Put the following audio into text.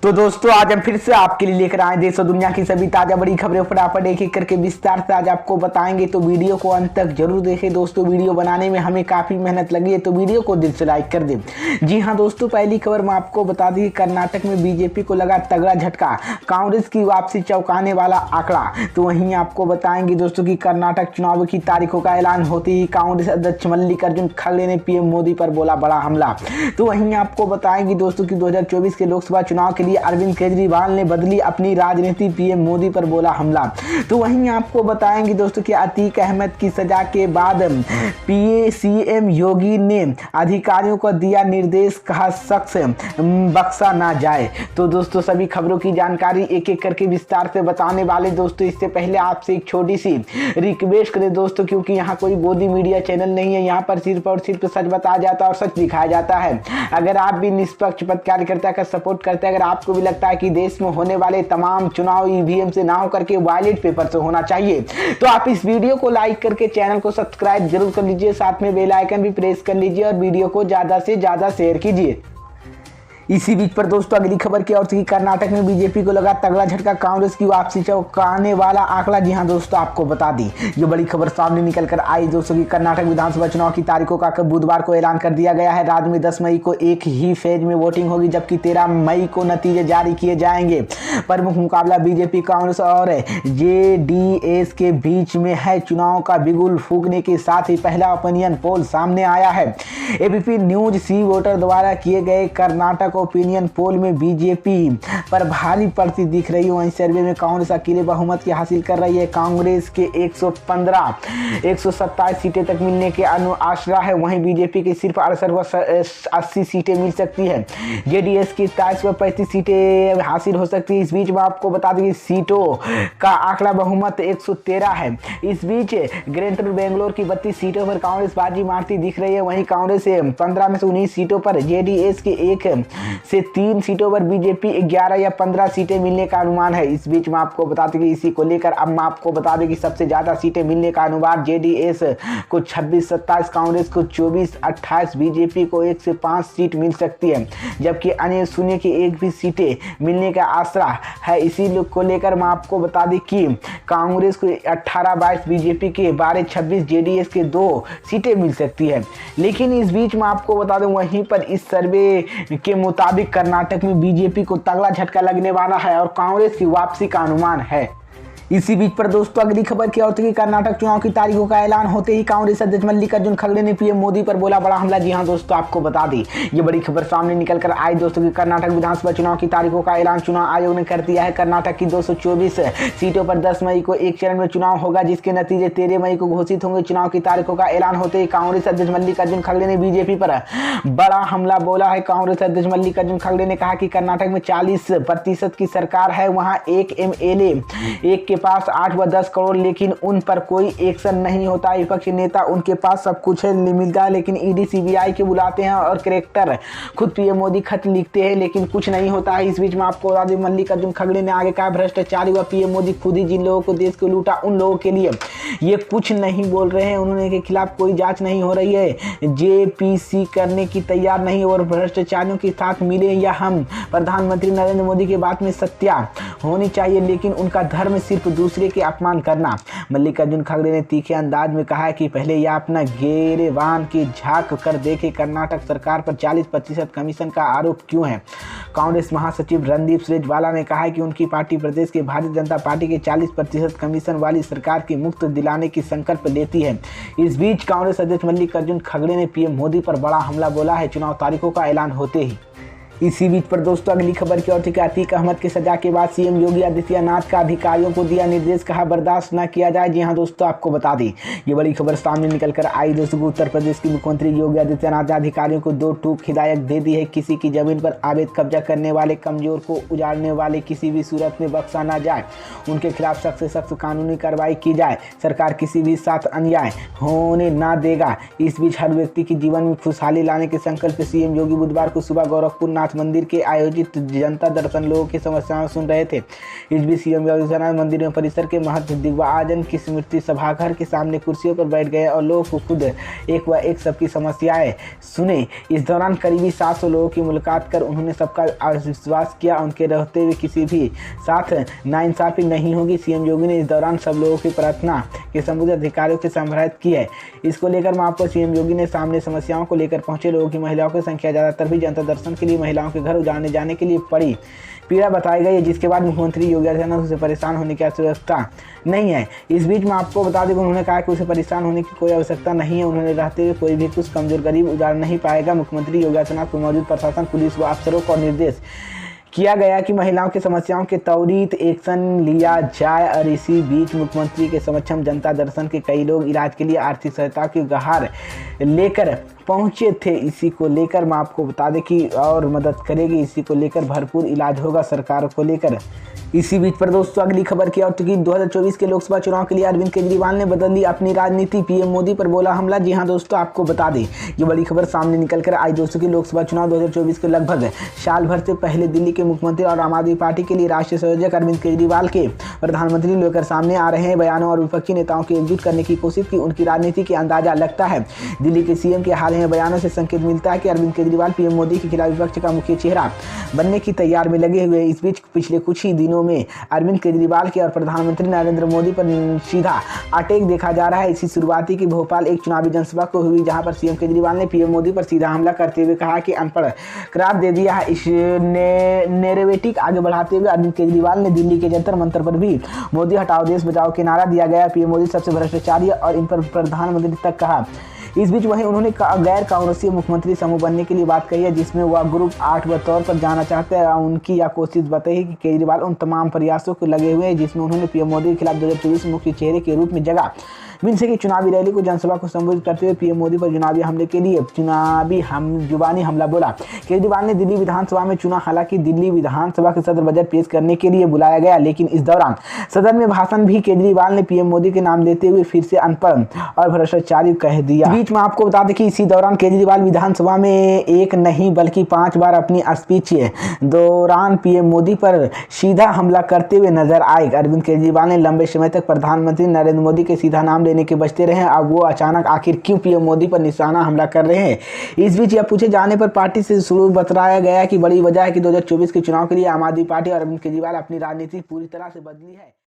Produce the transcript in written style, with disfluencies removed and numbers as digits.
तो दोस्तों आज हम फिर से आपके लिए लेकर आए देश और दुनिया की सभी ताजा बड़ी खबरें फटाफट एक एक करके विस्तार से आज आपको बताएंगे। तो वीडियो को अंत तक जरूर देखें दोस्तों। वीडियो बनाने में हमें काफी मेहनत लगी है, तो वीडियो को दिल से लाइक कर दें। जी हाँ दोस्तों, पहली खबर मैं आपको बता दी, कर्नाटक में बीजेपी को लगा तगड़ा झटका, कांग्रेस की वापसी चौंकाने वाला आंकड़ा। तो वहीं आपको बताएंगे दोस्तों की कर्नाटक चुनाव की तारीखों का ऐलान होते ही कांग्रेस अध्यक्ष मल्लिकार्जुन खड़गे ने पीएम मोदी पर बोला बड़ा हमला। तो वहीं आपको बताएंगे दोस्तों की 2024 के लोकसभा चुनाव के लिए अरविंद केजरीवाल ने बदली अपनी राजनीति, पीएम मोदी पर बोला हमला। तो वहीं आपको बताएंगे दोस्तों कि अतीक अहमद की सजा के बाद सीएम योगी ने अधिकारियों को दिया निर्देश, कहा शख्स बख्शा ना जाए। तो दोस्तों सभी खबरों की जानकारी एक एक करके विस्तार से बताने वाले दोस्तों। इससे पहले आपसे एक छोटी सी रिक्वेस्ट करें दोस्तों, क्योंकि यहाँ कोई गोदी मीडिया चैनल नहीं है, यहाँ पर सिर्फ और सिर्फ सच बताया जाता है और सच दिखाया जाता है। अगर आप भी निष्पक्ष पत्रकारिता का सपोर्ट करते हैं, अगर आपको भी लगता है कि देश में होने वाले तमाम चुनाव ईवीएम से ना होकर के बैलेट पेपर से होना चाहिए, तो आप इस वीडियो को लाइक करके चैनल को सब्सक्राइब जरूर कर लीजिए, साथ में बेल आइकन भी प्रेस कर लीजिए और वीडियो को ज्यादा से ज्यादा शेयर कीजिए। इसी बीच पर दोस्तों अगली खबर की ओर से कर्नाटक में बीजेपी को लगा तगड़ा झटका, कांग्रेस की वापसी चौंकाने वाला आंकड़ा। जी हां दोस्तों, आपको बता दी ये बड़ी खबर सामने निकल कर आई दोस्तों की कर्नाटक विधानसभा चुनाव की तारीखों का बुधवार को ऐलान कर दिया गया है। राज्य में 10 मई को एक ही फेज में वोटिंग होगी, जबकि 13 मई को नतीजे जारी किए जाएंगे। प्रमुख मुकाबला बीजेपी, कांग्रेस और जेडीएस के बीच में है। चुनाव का बिगुल फूंकने के साथ ही पहला ओपिनियन पोल सामने आया है। एबीपी न्यूज सी वोटर द्वारा किए गए कर्नाटक ओपिनियन पोल में बीजेपी पर भारी पड़ती दिख रही है। वहीं सर्वे में कांग्रेस अकेले बहुमत की हासिल कर रही है। कांग्रेस के 115 127 सीटें तक मिलने के आशा है, वहीं बीजेपी की सिर्फ 68 व 80 सीटें मिल सकती है। जेडीएस की 27 व 35 सीटें हासिल हो सकती है। इस बीच में आपको बता दें कि सीटों का आंकड़ा बहुमत 113 है। इस बीच ग्रेटर बेंगलोर की 32 सीटों पर कांग्रेस बाजी मारती दिख रही है। वहीं कांग्रेस 15 में से 19 सीटों पर, जेडीएस के 1 से 3 सीटों पर बीजेपी 11 या 15 सीटें मिलने का अनुमान है। इस बीच में आपको बता दें कि इसी को लेकर अब मैं आपको बता दें कि सबसे ज्यादा सीटें मिलने का अनुमान जेडीएस को 26-27, कांग्रेस को 24-28, बीजेपी को 1 से 5 सीट मिल सकती है, जबकि अन्य शून्य की एक भी सीटें मिलने का आशा है। इसी को लेकर मैं आपको बता दें कि कांग्रेस को 18-22, बीजेपी के 12-26, जेडीएस के 2 सीटें मिल सकती है। लेकिन इस बीच में आपको बता दें वहीं पर इस सर्वे के मुताबिक कर्नाटक में बीजेपी को तगड़ा झटका लगने वाला है और कांग्रेस की वापसी का अनुमान है। इसी बीच पर दोस्तों अगली खबर की ओर से कर्नाटक चुनाव की तारीखों का ऐलान होते ही कांग्रेस अध्यक्ष मल्लिकार्जुन खड़गे ने पीएम मोदी पर बोला बड़ा हमला। जी हां दोस्तों, आपको बता दी ये बड़ी खबर सामने निकल कर आई दोस्तों की कर्नाटक विधानसभा चुनाव की तारीखों का ऐलान चुनाव आयोग ने कर दिया है। कर्नाटक की 224 सीटों पर 10 मई को एक चरण में चुनाव होगा, जिसके नतीजे 13 मई को घोषित होंगे। चुनाव की तारीखों का ऐलान होते ही कांग्रेस अध्यक्ष मल्लिकार्जुन खड़गे ने बीजेपी पर बड़ा हमला बोला है। कांग्रेस अध्यक्ष मल्लिकार्जुन खड़गे ने कहा कि कर्नाटक में 40% की सरकार है, वहां एक एमएलए एक के पास 8 व 10 करोड़, लेकिन उन पर कोई एक्शन नहीं होता। विपक्षी नेता उनके पास सब कुछ है, मिलता है, लेकिन ईडी सीबीआई के बुलाते हैं और करेक्टर खुद पीएम मोदी खत लिखते हैं, लेकिन कुछ नहीं होता है। इस बीच में आपको बता दें मल्लिकार्जुन खड़गे ने आगे कहा भ्रष्टाचारी व पीएम मोदी खुद ही जिन लोगों को देश को लूटा उन लोगों के लिए ये कुछ नहीं बोल रहे हैं। उन्होंने के खिलाफ कोई जांच नहीं हो रही है, जेपीसी करने की तैयार नहीं और भ्रष्टाचारियों के साथ मिले या हम। प्रधानमंत्री नरेंद्र मोदी के बात में सत्या होनी चाहिए, लेकिन उनका धर्म सिर्फ दूसरे के अपमान करना। मल्लिकार्जुन खड़गे ने तीखे अंदाज में कहा कि पहले यह अपना गिरेबान की झांक कर देखे, कर्नाटक सरकार पर 40% कमीशन का आरोप क्यों है। कांग्रेस महासचिव रणदीप सुरजेवाला ने कहा कि उनकी पार्टी प्रदेश के भारतीय जनता पार्टी के 40% कमीशन वाली सरकार की मुक्त दिलाने की संकल्प लेती है। इस बीच कांग्रेस अध्यक्ष मल्लिकार्जुन खड़गे ने पीएम मोदी पर बड़ा हमला बोला है चुनाव तारीखों का ऐलान होते ही। इसी बीच पर दोस्तों अगली खबर की ओर से अतीक अहमद की सजा के बाद सीएम योगी आदित्यनाथ का अधिकारियों को दिया निर्देश, कहा बर्दाश्त न किया जाए। जी हां दोस्तों, आपको बता दी ये बड़ी खबर सामने निकल कर आई दोस्तों। उत्तर प्रदेश के मुख्यमंत्री योगी आदित्यनाथ ने अधिकारियों को 2 टूक हिदायत दे दी है। किसी की जमीन पर अवैध कब्जा करने वाले, कमजोर को उजाड़ने वाले किसी भी सूरत में बख्शा न जाए, उनके खिलाफ सख्त से सख्त कानूनी कार्रवाई की जाए। सरकार किसी भी साथ अन्याय होने न देगा। इस बीच हर व्यक्ति के जीवन में खुशहाली लाने के संकल्प सीएम योगी बुधवार को सुबह गोरखपुर नाथ मंदिर के आयोजित जनता दर्शन लोगों की समस्याएं सुन रहे थे। इस बीच सीएम योगी आदित्यनाथ मंदिर में परिसर के महंत दिग्विजय की स्मृति सभाघर के सामने कुर्सियों पर बैठ गए और लोगों को खुद एक व एक सबकी समस्याएं सुने। इस दौरान करीबी 700 लोगों की मुलाकात कर उन्होंने सबका आश्वासन किया उनके रहते हुए किसी भी साथ नाइंसाफी नहीं होगी। सीएम योगी ने इस दौरान सब लोगों की प्रार्थना के संबंधित अधिकारियों से संबोधित की है। इसको लेकर महापौर सीएम योगी ने सामने समस्याओं को लेकर पहुंचे लोगों की महिलाओं की संख्या ज्यादातर भी जनता दर्शन के लिए महिलाओं के घर उजाड़ने जाने के लिए पड़ी पीड़ा बताई गई है, जिसके बाद मुख्यमंत्री योगी आदित्यनाथ उसे परेशान होने की आवश्यकता नहीं है। इस बीच में आपको बता दें कि उन्होंने कहा कि उसे परेशान होने की कोई आवश्यकता नहीं है। उन्होंने रहते हुए कोई भी कुछ कमजोर गरीब उजाड़ नहीं पाएगा। मुख्यमंत्री योगी आदित्यनाथ को मौजूद प्रशासन पुलिस व अफसरों को निर्देश किया गया कि महिलाओं की समस्याओं के त्वरित एक्शन लिया जाए। और इसी बीच मुख्यमंत्री के समक्षम जनता दर्शन के कई लोग इलाज के लिए आर्थिक सहायता की गुहार लेकर पहुंचे थे। इसी को लेकर मैं आपको बता दें कि और मदद करेगी, इसी को लेकर भरपूर इलाज होगा सरकार को लेकर। इसी बीच पर दोस्तों अगली खबर की और 2024 के लोकसभा चुनाव के लिए अरविंद केजरीवाल ने बदली अपनी राजनीति, पीएम मोदी पर बोला हमला। जी हां दोस्तों, आपको बता दें ये बड़ी खबर सामने निकल कर आई दोस्तों की लोकसभा चुनाव 2024 के लगभग साल भर से पहले दिल्ली के मुख्यमंत्री और आम आदमी पार्टी के लिए राष्ट्रीय संयोजक अरविंद केजरीवाल के प्रधानमंत्री लेकर सामने आ रहे हैं बयानों और विपक्षी नेताओं की एकजुट करने की कोशिश की उनकी राजनीति के अंदाजा लगता है। दिल्ली के सीएम के हाल में बयानों से संकेत मिलता है कि अरविंद केजरीवाल पीएम मोदी के खिलाफ विपक्ष का मुख्य चेहरा बनने की तैयार में लगे हुए। इस बीच पिछले कुछ ही दिनों में अरविंद केजरीवाल के और प्रधानमंत्री नरेंद्र मोदी पर सीधा अटैक देखा जा रहा है। इसी शुरुआती की भोपाल एक चुनावी जनसभा को हुई, जहां पर सीएम केजरीवाल ने पीएम मोदी पर सीधा हमला करते हुए कहा कि अनपढ़ करार दे दिया है। इस नैरेटिव आगे बढ़ाते हुए अरविंद केजरीवाल ने दिल्ली के जंतर मंतर पर भी मोदी हटाओ देश बचाओ के नारा दिया गया। पीएम मोदी सबसे भ्रष्टाचारी और इन पर प्रधानमंत्री तक कहा। इस बीच वहीं उन्होंने गैर कांग्रेसी मुख्यमंत्री समूह बनने के लिए बात कही है, जिसमें वह ग्रुप 8 बतौर पर जाना चाहते हैं। उनकी यह कोशिश बताई कि केजरीवाल उन तमाम प्रयासों को लगे हुए हैं जिसमें उन्होंने पीएम मोदी के खिलाफ 2024 मुख्य चेहरे के रूप में जगह विंसे की चुनावी रैली को जनसभा को संबोधित करते हुए पीएम मोदी पर चुनावी हमले के लिए जुबानी हमला बोला। केजरीवाल ने दिल्ली विधानसभा में चुना, हालांकि दिल्ली विधानसभा के सदर बजट पेश करने के लिए बुलाया गया, लेकिन इस दौरान सदन में भाषण भी केजरीवाल ने पीएम मोदी के नाम लेते हुए फिर से अनपढ़ और भ्रष्टाचारी कह दिया। बीच में आपको बता दें कि इसी दौरान केजरीवाल विधानसभा में एक नहीं बल्कि 5 बार अपनी स्पीच दौरान पीएम मोदी पर सीधा हमला करते हुए नजर आए। अरविंद केजरीवाल ने लंबे समय तक प्रधानमंत्री नरेंद्र मोदी के सीधा नाम लेने के बचते रहे। अब वो अचानक आखिर क्यों पीएम मोदी पर निशाना हमला कर रहे हैं? इस बीच यह पूछे जाने पर पार्टी से शुरू बताया गया कि बड़ी वजह है कि 2024 के चुनाव के लिए आम आदमी पार्टी और अरविंद केजरीवाल अपनी राजनीति पूरी तरह से बदली है।